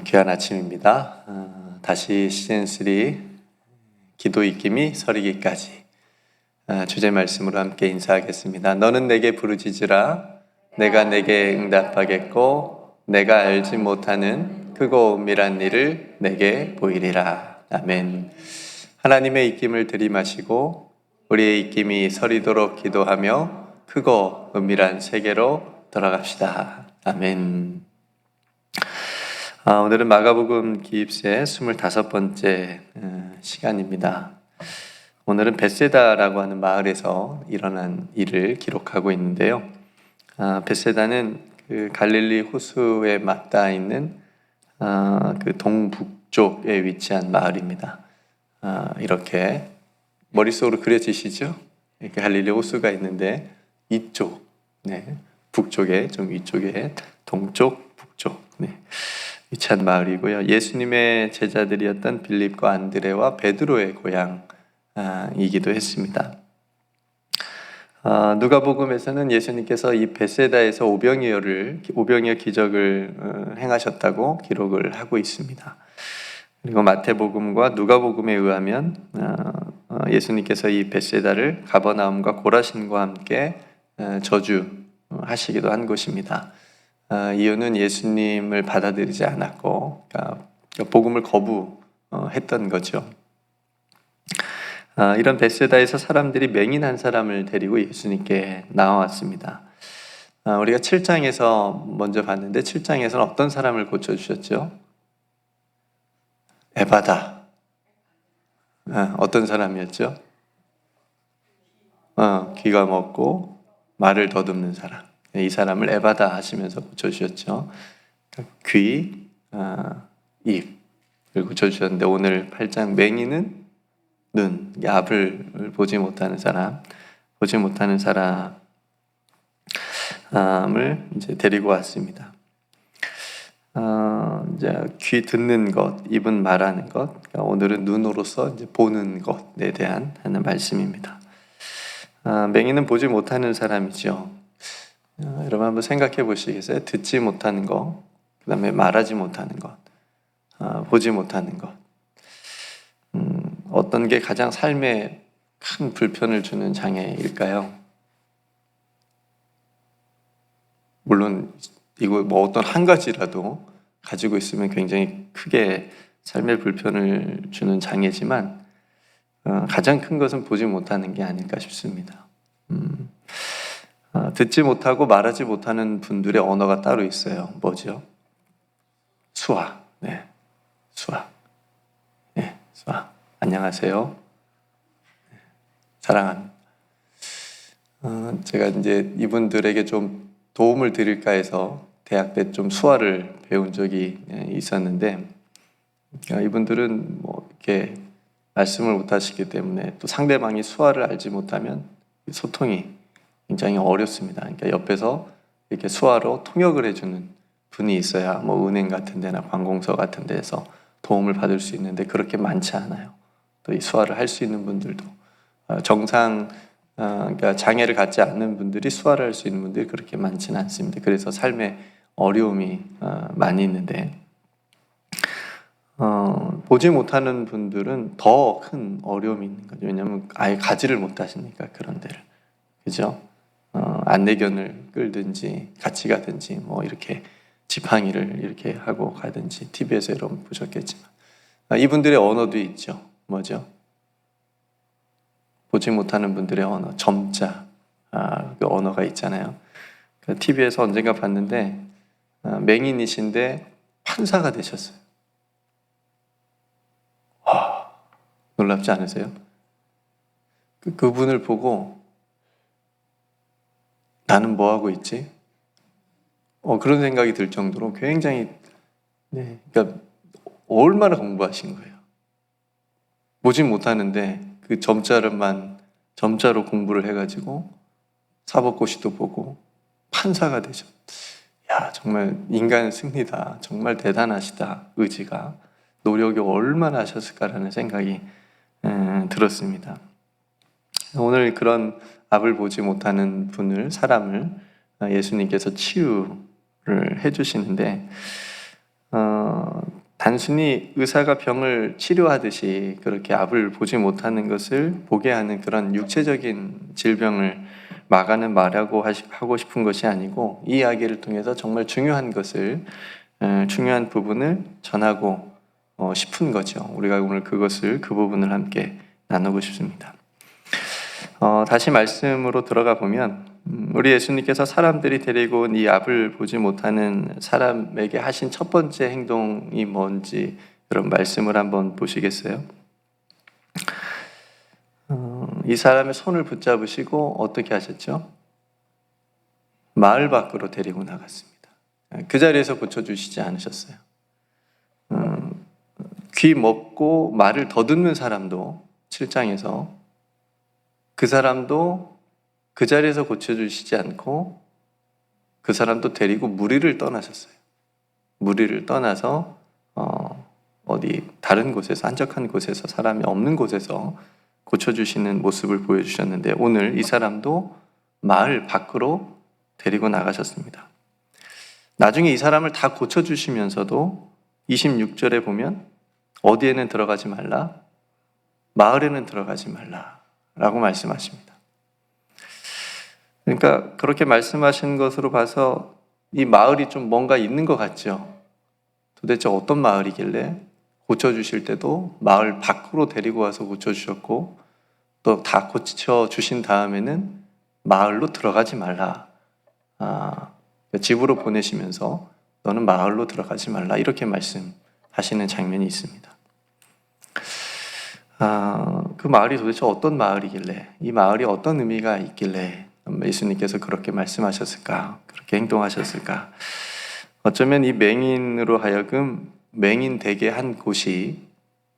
귀한 아침입니다. 다시 시즌3 기도 익힘이 서리기까지 주제 말씀으로 함께 인사하겠습니다. 너는 내게 부르짖으라 내가 내게 응답하겠고 내가 알지 못하는 크고 은밀한 일을 내게 보이리라. 아멘. 하나님의 익힘을 들이마시고 우리의 익힘이 서리도록 기도하며 크고 은밀한 세계로 돌아갑시다. 아멘. 오늘은 마가복음 기입세 25번째 시간입니다. 오늘은 벳세다라고 하는 마을에서 일어난 일을 기록하고 있는데요. 벳세다는 그 갈릴리 호수에 맞닿아 있는 그 동북쪽에 위치한 마을입니다. 이렇게 머릿속으로 그려지시죠? 이렇게 갈릴리 호수가 있는데 이쪽, 북쪽에 좀 위쪽에 동쪽, 북쪽 위치한 마을이고요. 예수님의 제자들이었던 빌립과 안드레와 베드로의 고향이기도 했습니다. 누가복음에서는 예수님께서 이 벳세다에서 오병이어 기적을 행하셨다고 기록을 하고 있습니다. 그리고 마태복음과 누가복음에 의하면 예수님께서 이 벳세다를 가버나움과 고라신과 함께 저주하시기도 한 곳입니다. 이유는 예수님을 받아들이지 않았고, 그러니까 복음을 거부했던 거죠. 이런 벳세다에서 사람들이 맹인 한 사람을 데리고 예수님께 나왔습니다. 우리가 7장에서 먼저 봤는데 7장에서는 어떤 사람을 고쳐주셨죠? 에바다. 어떤 사람이었죠? 귀가 먹고 말을 더듬는 사람. 이 사람을 에바다 하시면서 고쳐주셨죠. 귀, 입을 고쳐주셨는데 오늘 8장 맹인은 눈, 앞을 보지 못하는 사람을 이제 데리고 왔습니다. 이제 귀 듣는 것, 입은 말하는 것, 그러니까 오늘은 눈으로서 이제 보는 것에 대한 하는 말씀입니다. 맹인은 보지 못하는 사람이죠. 여러분 한번 생각해 보시겠어요? 듣지 못하는 것, 그 다음에 말하지 못하는 것, 보지 못하는 것. 어떤 게 가장 삶에 큰 불편을 주는 장애일까요? 물론 이거 뭐 어떤 한 가지라도 가지고 있으면 굉장히 크게 삶에 불편을 주는 장애지만 가장 큰 것은 보지 못하는 게 아닐까 싶습니다. 듣지 못하고 말하지 못하는 분들의 언어가 따로 있어요. 뭐죠? 수화. 수화. 수화. 안녕하세요. 사랑합니다. 제가 이제 이분들에게 좀 도움을 드릴까 해서 대학 때 좀 수화를 배운 적이 있었는데, 이분들은 뭐 이렇게 말씀을 못 하시기 때문에 또 상대방이 수화를 알지 못하면 소통이 굉장히 어렵습니다. 그러니까 옆에서 이렇게 수화로 통역을 해주는 분이 있어야 뭐 은행 같은 데나 관공서 같은 데에서 도움을 받을 수 있는데 그렇게 많지 않아요. 또 이 수화를 할 수 있는 분들도 그러니까 장애를 갖지 않는 분들이 수화를 할 수 있는 분들이 그렇게 많지는 않습니다. 그래서 삶에 어려움이 많이 있는데 보지 못하는 분들은 더 큰 어려움이 있는 거죠. 왜냐하면 아예 가지를 못하시니까 그런 데를, 그죠? 안내견을 끌든지 같이 가든지 뭐 이렇게 지팡이를 이렇게 하고 가든지 TV에서 여러분 보셨겠지만 이분들의 언어도 있죠. 뭐죠? 보지 못하는 분들의 언어, 점자 그 언어가 있잖아요. TV에서 언젠가 봤는데 맹인이신데 판사가 되셨어요. 놀랍지 않으세요? 그분을 보고 나는 뭐 하고 있지? 그런 생각이 들 정도로 굉장히 그러니까 얼마나 공부하신 거예요. 보지 못하는데 그 점자로 공부를 해가지고 사법고시도 보고 판사가 되셨. 야, 정말 인간 승리다. 정말 대단하시다. 의지가, 노력이 얼마나 하셨을까라는 생각이 들었습니다. 오늘 그런 앞을 보지 못하는 사람을 예수님께서 치유를 해주시는데 단순히 의사가 병을 치료하듯이 그렇게 앞을 보지 못하는 것을 보게 하는 그런 육체적인 질병을 막아는 말하고 하고 싶은 것이 아니고 이 이야기를 통해서 정말 중요한 것을 중요한 부분을 전하고 싶은 거죠. 우리가 오늘 그 부분을 함께 나누고 싶습니다. 다시 말씀으로 들어가 보면 우리 예수님께서 사람들이 데리고 온 이 앞을 보지 못하는 사람에게 하신 첫 번째 행동이 뭔지 그런 말씀을 한번 보시겠어요? 이 사람의 손을 붙잡으시고 어떻게 하셨죠? 마을 밖으로 데리고 나갔습니다. 그 자리에서 고쳐주시지 않으셨어요. 귀 먹고 말을 더듬는 사람도 7장에서 그 사람도 그 자리에서 고쳐주시지 않고 그 사람도 데리고 무리를 떠나셨어요. 무리를 떠나서 어디 다른 곳에서 한적한 곳에서 사람이 없는 곳에서 고쳐주시는 모습을 보여주셨는데 오늘 이 사람도 마을 밖으로 데리고 나가셨습니다. 나중에 이 사람을 다 고쳐주시면서도 26절에 보면 어디에는 들어가지 말라, 마을에는 들어가지 말라 라고 말씀하십니다. 그러니까 그렇게 말씀하신 것으로 봐서 이 마을이 좀 뭔가 있는 것 같죠. 도대체 어떤 마을이길래 고쳐주실 때도 마을 밖으로 데리고 와서 고쳐주셨고 또 다 고쳐주신 다음에는 마을로 들어가지 말라. 집으로 보내시면서 너는 마을로 들어가지 말라 이렇게 말씀하시는 장면이 있습니다. 그 마을이 도대체 어떤 마을이길래 이 마을이 어떤 의미가 있길래 예수님께서 그렇게 말씀하셨을까? 그렇게 행동하셨을까? 어쩌면 이 맹인으로 하여금 맹인 되게 한 곳이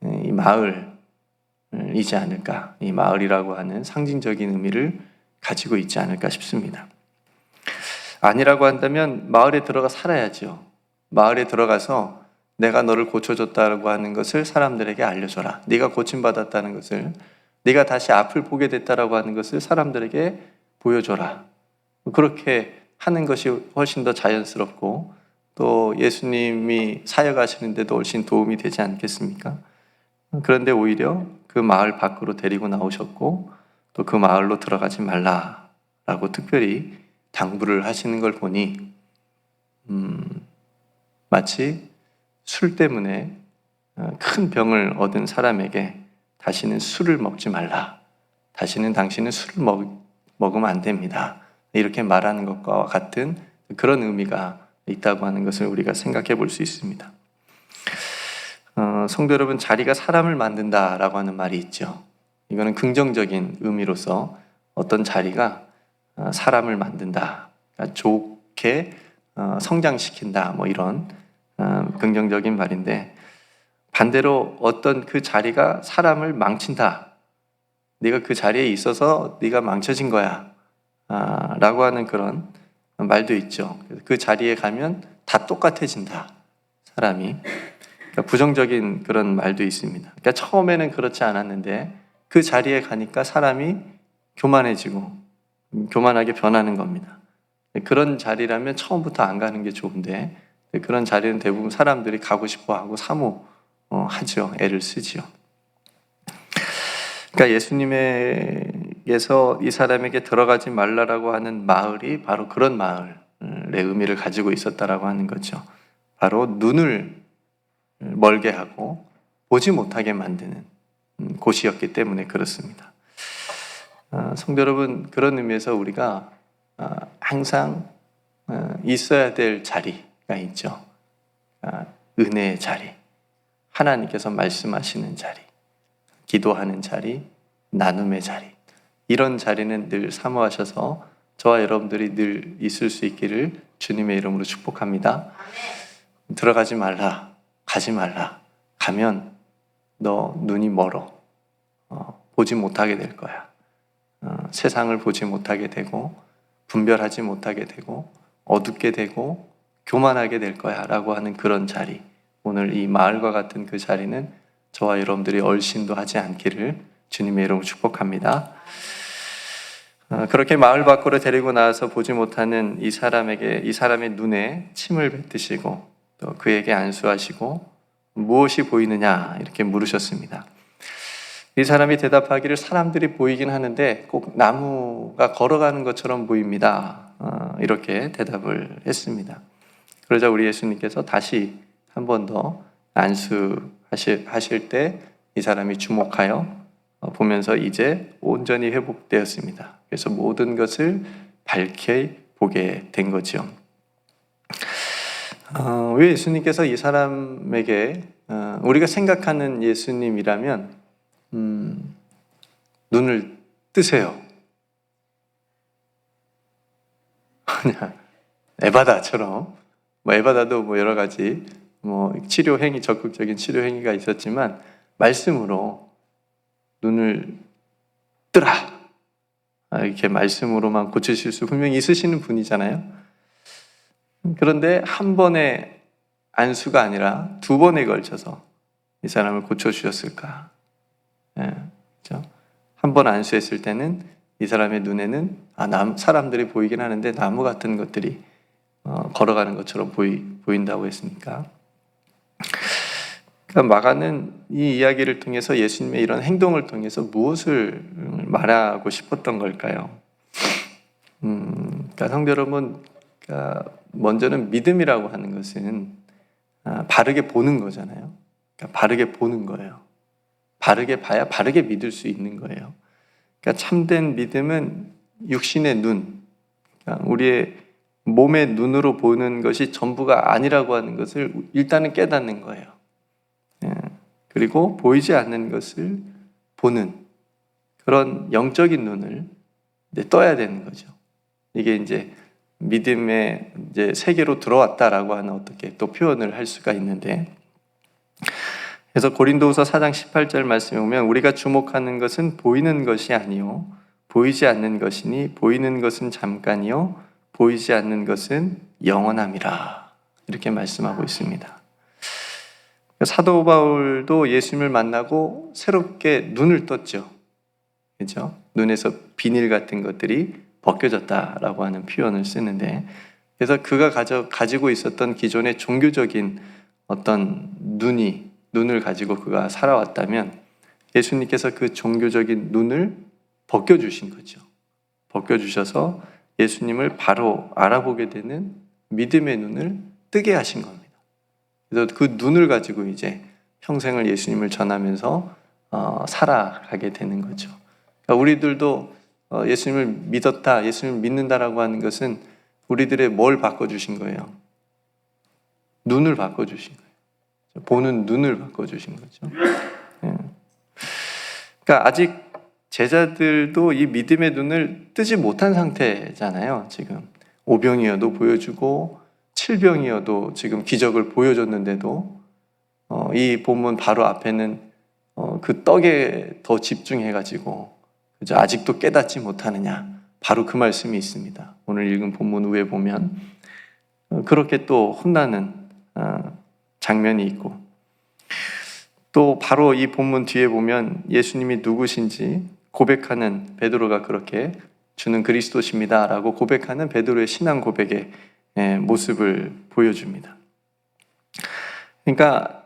이 마을이지 않을까? 이 마을이라고 하는 상징적인 의미를 가지고 있지 않을까 싶습니다. 아니라고 한다면 마을에 들어가 살아야죠. 마을에 들어가서 내가 너를 고쳐줬다고 하는 것을 사람들에게 알려줘라. 네가 고침받았다는 것을, 네가 다시 앞을 보게 됐다라고 하는 것을 사람들에게 보여줘라. 그렇게 하는 것이 훨씬 더 자연스럽고 또 예수님이 사역하시는데도 훨씬 도움이 되지 않겠습니까? 그런데 오히려 그 마을 밖으로 데리고 나오셨고 또 그 마을로 들어가지 말라라고 특별히 당부를 하시는 걸 보니 마치 술 때문에 큰 병을 얻은 사람에게 다시는 술을 먹지 말라. 다시는 당신은 술을 먹으면 안 됩니다. 이렇게 말하는 것과 같은 그런 의미가 있다고 하는 것을 우리가 생각해 볼 수 있습니다. 성도 여러분, 자리가 사람을 만든다라고 하는 말이 있죠. 이거는 긍정적인 의미로서 어떤 자리가 사람을 만든다, 그러니까 좋게 성장시킨다, 뭐 이런 긍정적인 말인데 반대로 어떤 그 자리가 사람을 망친다. 네가 그 자리에 있어서 네가 망쳐진 거야. 라고 하는 그런 말도 있죠. 그 자리에 가면 다 똑같아진다. 사람이. 그러니까 부정적인 그런 말도 있습니다. 그러니까 처음에는 그렇지 않았는데 그 자리에 가니까 사람이 교만해지고 교만하게 변하는 겁니다. 그런 자리라면 처음부터 안 가는 게 좋은데 그런 자리는 대부분 사람들이 가고 싶어하고 사모하죠. 애를 쓰죠. 그러니까 예수님께서 이 사람에게 들어가지 말라라고 하는 마을이 바로 그런 마을의 의미를 가지고 있었다라고 하는 거죠. 바로 눈을 멀게 하고 보지 못하게 만드는 곳이었기 때문에 그렇습니다. 성도 여러분, 그런 의미에서 우리가 항상 있어야 될 자리가 있죠. 은혜의 자리, 하나님께서 말씀하시는 자리, 기도하는 자리, 나눔의 자리. 이런 자리는 늘 사모하셔서 저와 여러분들이 늘 있을 수 있기를 주님의 이름으로 축복합니다. 들어가지 말라, 가지 말라. 가면 너 눈이 멀어. 보지 못하게 될 거야. 세상을 보지 못하게 되고 분별하지 못하게 되고 어둡게 되고 교만하게 될 거야 라고 하는 그런 자리, 오늘 이 마을과 같은 그 자리는 저와 여러분들이 얼씬도 하지 않기를 주님의 이름으로 축복합니다. 그렇게 마을 밖으로 데리고 나와서 보지 못하는 이 사람의 눈에 침을 뱉으시고 또 그에게 안수하시고 무엇이 보이느냐 이렇게 물으셨습니다. 이 사람이 대답하기를 사람들이 보이긴 하는데 꼭 나무가 걸어가는 것처럼 보입니다. 이렇게 대답을 했습니다. 그러자 우리 예수님께서 다시 한 번 더 안수하실 때 이 사람이 주목하여 보면서 이제 온전히 회복되었습니다. 그래서 모든 것을 밝게 보게 된 거죠. 왜 예수님께서 이 사람에게 우리가 생각하는 예수님이라면 눈을 뜨세요. 그냥 에바다처럼 에바다도 여러 가지 치료 행위, 적극적인 치료 행위가 있었지만 말씀으로 눈을 뜨라 이렇게 말씀으로만 고치실 수 분명히 있으시는 분이잖아요. 그런데 한 번의 안수가 아니라 두 번에 걸쳐서 이 사람을 고쳐주셨을까? 그렇죠? 한 번 안수했을 때는 이 사람의 눈에는 사람들이 보이긴 하는데 나무 같은 것들이 걸어가는 것처럼 보인다고 했으니까. 그러니까 마가는 이 이야기를 통해서 예수님의 이런 행동을 통해서 무엇을 말하고 싶었던 걸까요? 그러니까 성도 여러분, 먼저는 믿음이라고 하는 것은 바르게 보는 거잖아요. 그러니까 바르게 보는 거예요. 바르게 봐야 바르게 믿을 수 있는 거예요. 그러니까 참된 믿음은 육신의 눈, 그러니까 우리의 몸의 눈으로 보는 것이 전부가 아니라고 하는 것을 일단은 깨닫는 거예요. 그리고 보이지 않는 것을 보는 그런 영적인 눈을 떠야 되는 거죠. 이게 이제 믿음의 이제 세계로 들어왔다라고 하는 어떻게 또 표현을 할 수가 있는데, 그래서 고린도후서 4장 18절 말씀에 보면 우리가 주목하는 것은 보이는 것이 아니요 보이지 않는 것이니 보이는 것은 잠깐이요 보이지 않는 것은 영원함이라 이렇게 말씀하고 있습니다. 사도 바울도 예수님을 만나고 새롭게 눈을 떴죠. 그렇죠? 눈에서 비닐 같은 것들이 벗겨졌다라고 하는 표현을 쓰는데, 그래서 그가 가지고 있었던 기존의 종교적인 어떤 눈을 가지고 그가 살아왔다면 예수님께서 그 종교적인 눈을 벗겨주신 거죠. 벗겨주셔서 예수님을 바로 알아보게 되는 믿음의 눈을 뜨게 하신 겁니다. 그래서 그 눈을 가지고 이제 평생을 예수님을 전하면서 살아가게 되는 거죠. 그러니까 우리들도 예수님을 믿었다, 예수님을 믿는다라고 하는 것은 우리들의 뭘 바꿔주신 거예요? 눈을 바꿔주신 거예요. 보는 눈을 바꿔주신 거죠. 그러니까 아직 제자들도 이 믿음의 눈을 뜨지 못한 상태잖아요. 지금 오병이어도 보여주고 칠병이어도 지금 기적을 보여줬는데도 이 본문 바로 앞에는 그 떡에 더 집중해가지고 그죠? 아직도 깨닫지 못하느냐, 바로 그 말씀이 있습니다. 오늘 읽은 본문 위에 보면 그렇게 또 혼나는 장면이 있고, 또 바로 이 본문 뒤에 보면 예수님이 누구신지 고백하는 베드로가 그렇게 주는 그리스도십니다 라고 고백하는 베드로의 신앙 고백의 모습을 보여줍니다. 그러니까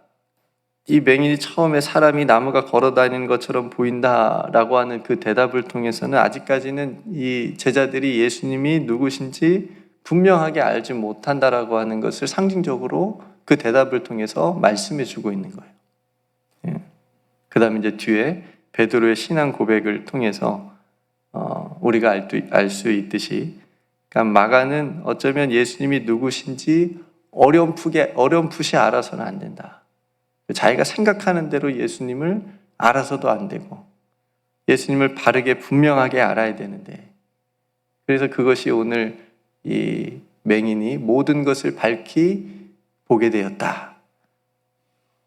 이 맹인이 처음에 사람이 나무가 걸어다니는 것처럼 보인다라고 하는 그 대답을 통해서는 아직까지는 이 제자들이 예수님이 누구신지 분명하게 알지 못한다라고 하는 것을 상징적으로 그 대답을 통해서 말씀해 주고 있는 거예요. 그 다음에 이제 뒤에 베드로의 신앙 고백을 통해서 우리가 알 수 있듯이, 그러니까 마가는 어쩌면 예수님이 누구신지 어렴풋이 알아서는 안 된다. 자기가 생각하는 대로 예수님을 알아서도 안 되고 예수님을 바르게 분명하게 알아야 되는데, 그래서 그것이 오늘 이 맹인이 모든 것을 밝히 보게 되었다.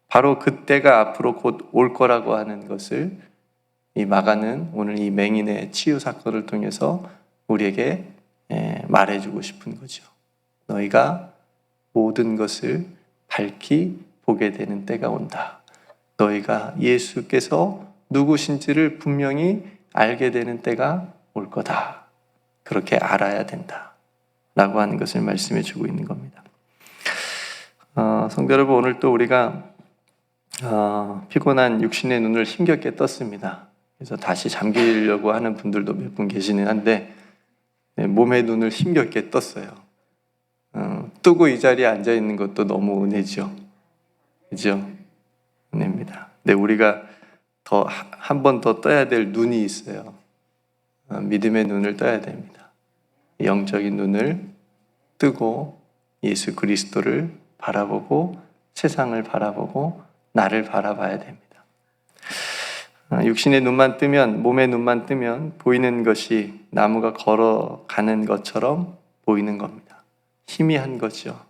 바로 그때가 앞으로 곧 올 거라고 하는 것을 이 마가는 오늘 이 맹인의 치유 사건을 통해서 우리에게 말해주고 싶은 거죠. 너희가 모든 것을 밝히 보게 되는 때가 온다. 너희가 예수께서 누구신지를 분명히 알게 되는 때가 올 거다. 그렇게 알아야 된다. 라고 하는 것을 말씀해 주고 있는 겁니다. 성도 여러분, 오늘 또 우리가 피곤한 육신의 눈을 힘겹게 떴습니다. 그래서 다시 잠기려고 하는 분들도 몇 분 계시긴 한데 몸의 눈을 힘겹게 떴어요. 뜨고 이 자리에 앉아 있는 것도 너무 은혜죠. 그죠? 은혜입니다. 근데 우리가 더 한 번 더 떠야 될 눈이 있어요. 믿음의 눈을 떠야 됩니다. 영적인 눈을 뜨고 예수 그리스도를 바라보고 세상을 바라보고 나를 바라봐야 됩니다. 육신의 눈만 뜨면, 몸의 눈만 뜨면 보이는 것이 나무가 걸어가는 것처럼 보이는 겁니다. 희미한 거죠.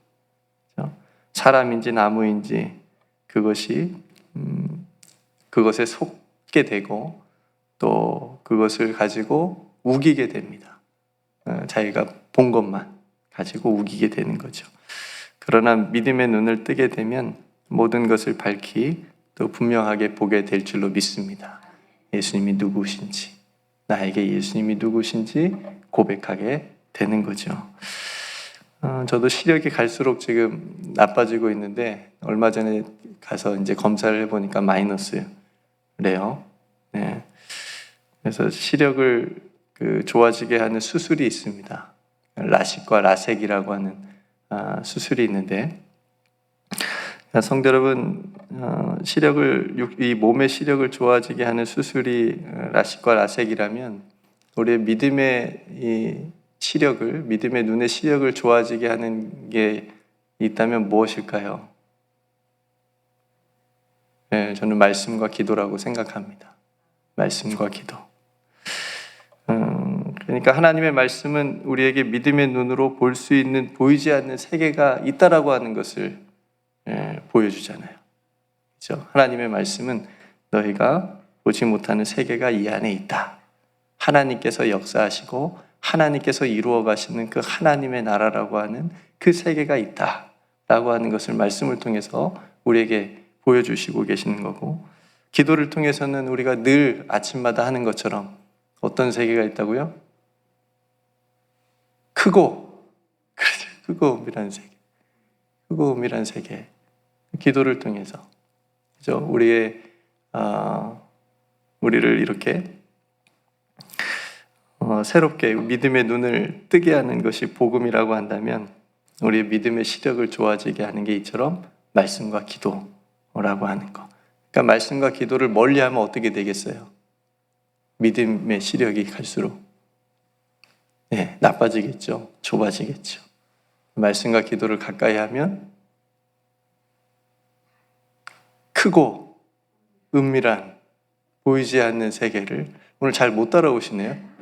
사람인지 나무인지 그것이 그것에 속게 되고 또 그것을 가지고 우기게 됩니다. 자기가 본 것만 가지고 우기게 되는 거죠. 그러나 믿음의 눈을 뜨게 되면 모든 것을 밝히 또 분명하게 보게 될 줄로 믿습니다. 예수님이 누구신지, 나에게 예수님이 누구신지 고백하게 되는 거죠. 저도 시력이 갈수록 지금 나빠지고 있는데 얼마 전에 가서 이제 검사를 해보니까 마이너스래요. 네. 그래서 시력을 좋아지게 하는 수술이 있습니다. 라식과 라섹이라고 하는 수술이 있는데, 성도 여러분, 이 몸의 시력을 좋아지게 하는 수술이 라식과 라섹이라면 우리의 믿음의 이 시력을, 믿음의 눈의 시력을 좋아지게 하는 게 있다면 무엇일까요? 네, 저는 말씀과 기도라고 생각합니다. 말씀과 기도. 그러니까 하나님의 말씀은 우리에게 믿음의 눈으로 볼 수 있는 보이지 않는 세계가 있다라고 하는 것을 보여주잖아요. 그렇죠? 하나님의 말씀은 너희가 보지 못하는 세계가 이 안에 있다. 하나님께서 역사하시고 하나님께서 이루어 가시는 그 하나님의 나라라고 하는 그 세계가 있다라고 하는 것을 말씀을 통해서 우리에게 보여주시고 계시는 거고, 기도를 통해서는 우리가 늘 아침마다 하는 것처럼 어떤 세계가 있다고요? 크고 은밀한 세계. 크고 은밀한 세계. 기도를 통해서, 그죠? 우리를 이렇게 새롭게 믿음의 눈을 뜨게 하는 것이 복음이라고 한다면 우리의 믿음의 시력을 좋아지게 하는 게 이처럼 말씀과 기도라고 하는 거. 그러니까 말씀과 기도를 멀리하면 어떻게 되겠어요? 믿음의 시력이 갈수록 나빠지겠죠. 좁아지겠죠. 말씀과 기도를 가까이 하면 크고 은밀한 보이지 않는 세계를, 오늘 잘 못 따라오시네요.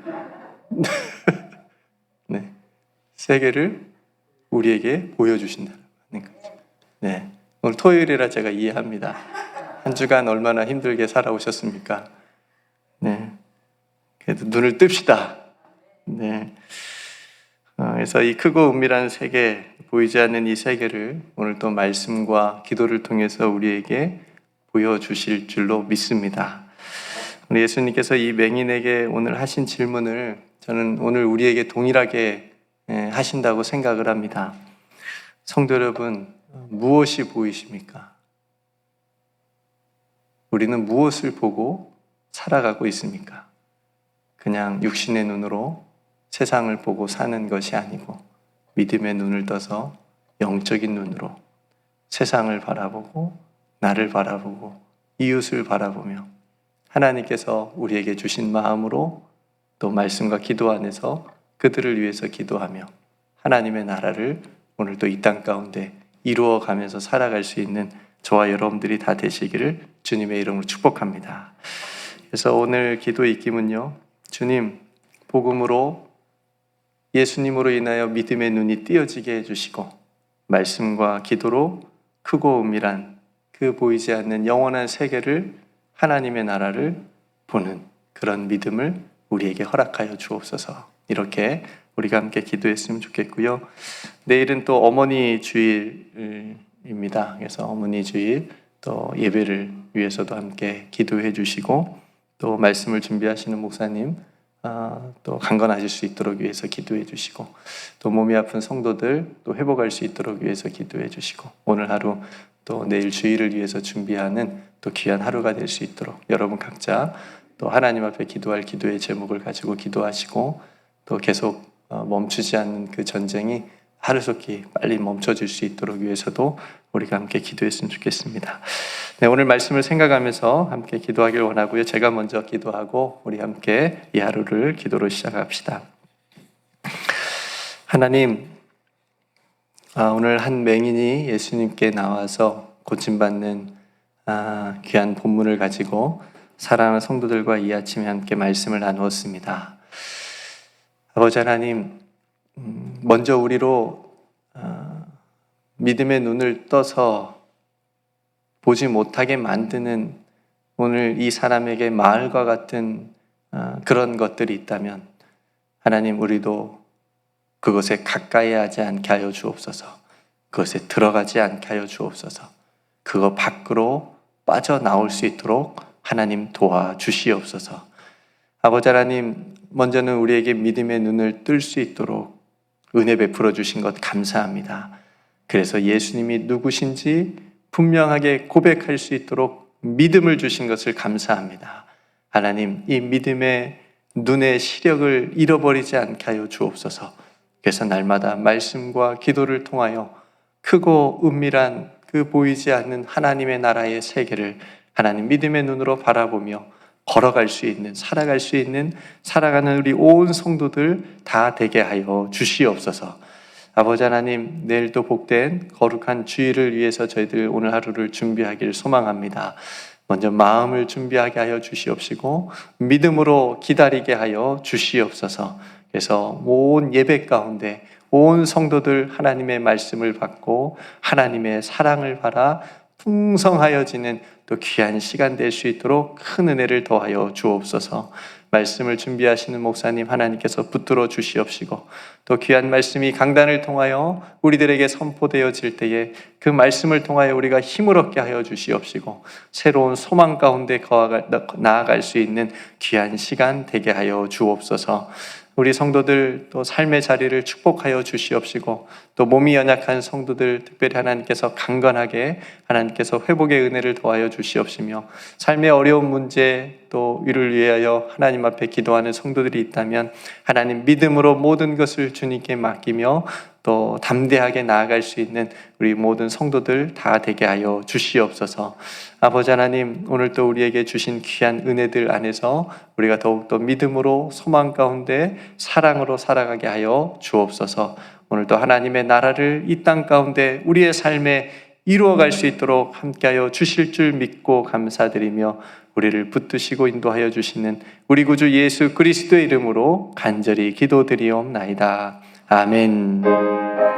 네, 세계를 우리에게 보여주신다는 거죠. 네, 오늘 토요일이라 제가 이해합니다. 한 주간 얼마나 힘들게 살아오셨습니까? 네, 그래도 눈을 뜹시다. 네, 그래서 이 크고 은밀한 세계, 보이지 않는 이 세계를 오늘 또 말씀과 기도를 통해서 우리에게 보여주실 줄로 믿습니다. 우리 예수님께서 이 맹인에게 오늘 하신 질문을 저는 오늘 우리에게 동일하게 하신다고 생각을 합니다. 성도 여러분, 무엇이 보이십니까? 우리는 무엇을 보고 살아가고 있습니까? 그냥 육신의 눈으로 세상을 보고 사는 것이 아니고 믿음의 눈을 떠서 영적인 눈으로 세상을 바라보고 나를 바라보고 이웃을 바라보며 하나님께서 우리에게 주신 마음으로 또 말씀과 기도 안에서 그들을 위해서 기도하며 하나님의 나라를 오늘 또 이 땅 가운데 이루어가면서 살아갈 수 있는 저와 여러분들이 다 되시기를 주님의 이름으로 축복합니다. 그래서 오늘 기도 입김은요, 주님, 복음으로 예수님으로 인하여 믿음의 눈이 띄어지게 해주시고 말씀과 기도로 크고 은밀한 그 보이지 않는 영원한 세계를, 하나님의 나라를 보는 그런 믿음을 우리에게 허락하여 주옵소서. 이렇게 우리가 함께 기도했으면 좋겠고요. 내일은 또 어머니 주일입니다. 그래서 어머니 주일 또 예배를 위해서도 함께 기도해 주시고 또 말씀을 준비하시는 목사님 또 강건하실 수 있도록 위해서 기도해 주시고, 또 몸이 아픈 성도들 또 회복할 수 있도록 위해서 기도해 주시고, 오늘 하루 또 내일 주일을 위해서 준비하는 또 귀한 하루가 될 수 있도록 여러분 각자 또 하나님 앞에 기도할 기도의 제목을 가지고 기도하시고, 또 계속 멈추지 않는 그 전쟁이 하루속히 빨리 멈춰질 수 있도록 위해서도 우리가 함께 기도했으면 좋겠습니다. 네, 오늘 말씀을 생각하면서 함께 기도하길 원하고요. 제가 먼저 기도하고 우리 함께 이 하루를 기도로 시작합시다. 하나님, 오늘 한 맹인이 예수님께 나와서 고침받는 귀한 본문을 가지고 사랑하는 성도들과 이 아침에 함께 말씀을 나누었습니다. 아버지 하나님, 먼저 우리로 믿음의 눈을 떠서 보지 못하게 만드는 오늘 이 사람에게 마을과 같은 그런 것들이 있다면 하나님, 우리도 그것에 가까이 하지 않게 하여 주옵소서. 그것에 들어가지 않게 하여 주옵소서. 그거 밖으로 빠져나올 수 있도록 하나님 도와주시옵소서. 아버지 하나님, 먼저는 우리에게 믿음의 눈을 뜰 수 있도록 은혜 베풀어 주신 것 감사합니다. 그래서 예수님이 누구신지 분명하게 고백할 수 있도록 믿음을 주신 것을 감사합니다. 하나님, 이 믿음의 눈의 시력을 잃어버리지 않게 하여 주옵소서. 그래서 날마다 말씀과 기도를 통하여 크고 은밀한 그 보이지 않는 하나님의 나라의 세계를 하나님 믿음의 눈으로 바라보며 걸어갈 수 있는, 살아갈 수 있는, 살아가는 우리 온 성도들 다 되게 하여 주시옵소서. 아버지 하나님, 내일도 복된 거룩한 주일을 위해서 저희들 오늘 하루를 준비하기를 소망합니다. 먼저 마음을 준비하게 하여 주시옵시고 믿음으로 기다리게 하여 주시옵소서. 그래서 온 예배 가운데 온 성도들 하나님의 말씀을 받고 하나님의 사랑을 받아 풍성하여지는 또 귀한 시간 될 수 있도록 큰 은혜를 더하여 주옵소서. 말씀을 준비하시는 목사님 하나님께서 붙들어 주시옵시고, 또 귀한 말씀이 강단을 통하여 우리들에게 선포되어질 때에 그 말씀을 통하여 우리가 힘을 얻게 하여 주시옵시고 새로운 소망 가운데 나아갈 수 있는 귀한 시간 되게 하여 주옵소서. 우리 성도들 또 삶의 자리를 축복하여 주시옵시고, 또 몸이 연약한 성도들 특별히 하나님께서 강건하게 하나님께서 회복의 은혜를 더하여 주시옵시며, 삶의 어려운 문제 또 이를 위하여 하나님 앞에 기도하는 성도들이 있다면 하나님 믿음으로 모든 것을 주님께 맡기며 또 담대하게 나아갈 수 있는 우리 모든 성도들 다 되게 하여 주시옵소서. 아버지 하나님, 오늘 또 우리에게 주신 귀한 은혜들 안에서 우리가 더욱더 믿음으로 소망 가운데 사랑으로 살아가게 하여 주옵소서. 오늘도 하나님의 나라를 이 땅 가운데 우리의 삶에 이루어갈 수 있도록 함께하여 주실 줄 믿고 감사드리며 우리를 붙드시고 인도하여 주시는 우리 구주 예수 그리스도의 이름으로 간절히 기도드리옵나이다. 아멘.